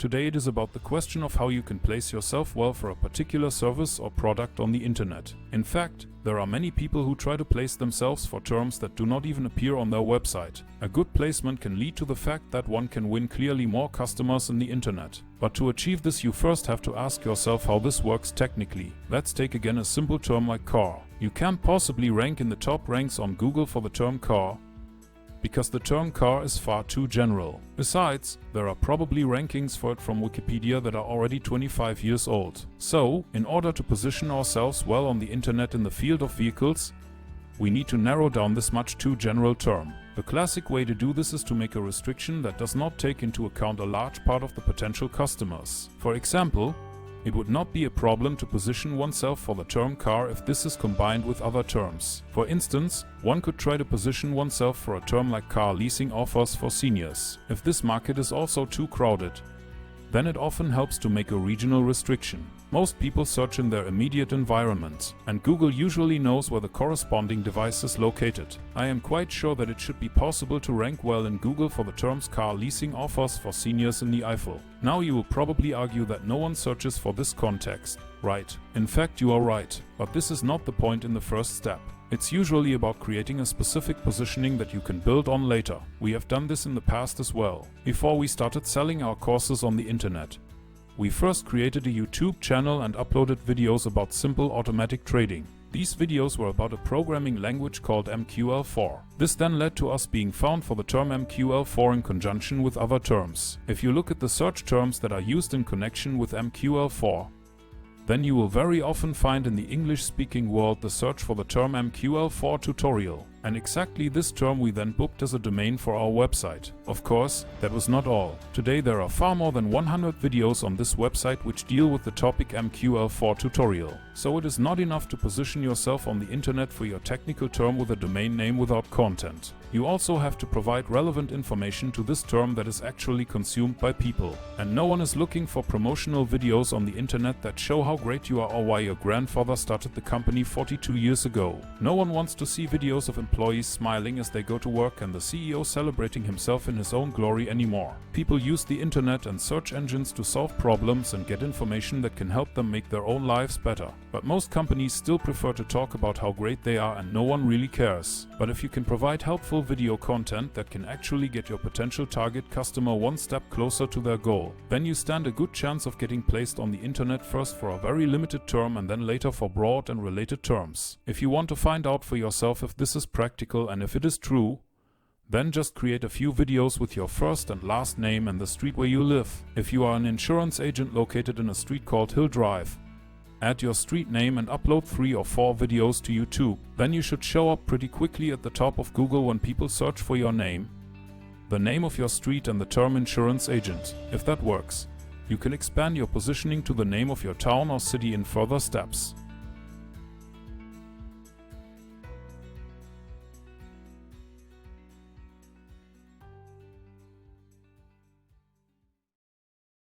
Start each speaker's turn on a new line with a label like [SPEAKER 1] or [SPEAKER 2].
[SPEAKER 1] Today it is about the question of how you can place yourself well for a particular service or product on the internet. In fact, there are many people who try to place themselves for terms that do not even appear on their website. A good placement can lead to the fact that one can win clearly more customers on the internet. But to achieve this, you first have to ask yourself how this works technically. Let's take again a simple term like car. You can't possibly rank in the top ranks on Google for the term car, because the term car is far too general. Besides, there are probably rankings for it from Wikipedia that are already 25 years old. So, in order to position ourselves well on the internet in the field of vehicles, we need to narrow down this much too general term. The classic way to do this is to make a restriction that does not take into account a large part of the potential customers. For example, it would not be a problem to position oneself for the term car if this is combined with other terms. For instance, one could try to position oneself for a term like car leasing offers for seniors. If this market is also too crowded, then it often helps to make a regional restriction. Most people search in their immediate environment, and Google usually knows where the corresponding device is located. I am quite sure that it should be possible to rank well in Google for the terms car leasing offers for seniors in the Eifel. Now you will probably argue that no one searches for this context. Right. In fact, you are right. But this is not the point in the first step. It's usually about creating a specific positioning that you can build on later. We have done this in the past as well. Before we started selling our courses on the internet, we first created a YouTube channel and uploaded videos about simple automatic trading. These videos were about a programming language called MQL4. This then led to us being found for the term MQL4 in conjunction with other terms. If you look at the search terms that are used in connection with MQL4, then you will very often find in the English-speaking world the search for the term MQL4 tutorial. And exactly this term we then booked as a domain for our website. Of course, that was not all. Today there are far more than 100 videos on this website which deal with the topic MQL4 tutorial. So it is not enough to position yourself on the internet for your technical term with a domain name without content. You also have to provide relevant information to this term that is actually consumed by people. And no one is looking for promotional videos on the internet that show how great you are or why your grandfather started the company 42 years ago. No one wants to see videos of employees smiling as they go to work and the CEO celebrating himself in his own glory anymore. People use the internet and search engines to solve problems and get information that can help them make their own lives better. But most companies still prefer to talk about how great they are and no one really cares. But if you can provide helpful video content that can actually get your potential target customer one step closer to their goal, then you stand a good chance of getting placed on the internet first for a very limited term and then later for broad and related terms. If you want to find out for yourself if this is practical and if it is true, then just create a few videos with your first and last name and the street where you live. If you are an insurance agent located in a street called Hill Drive, add your street name and upload 3 or 4 videos to YouTube. Then you should show up pretty quickly at the top of Google when people search for your name, the name of your street and the term insurance agent. If that works, you can expand your positioning to the name of your town or city in further steps.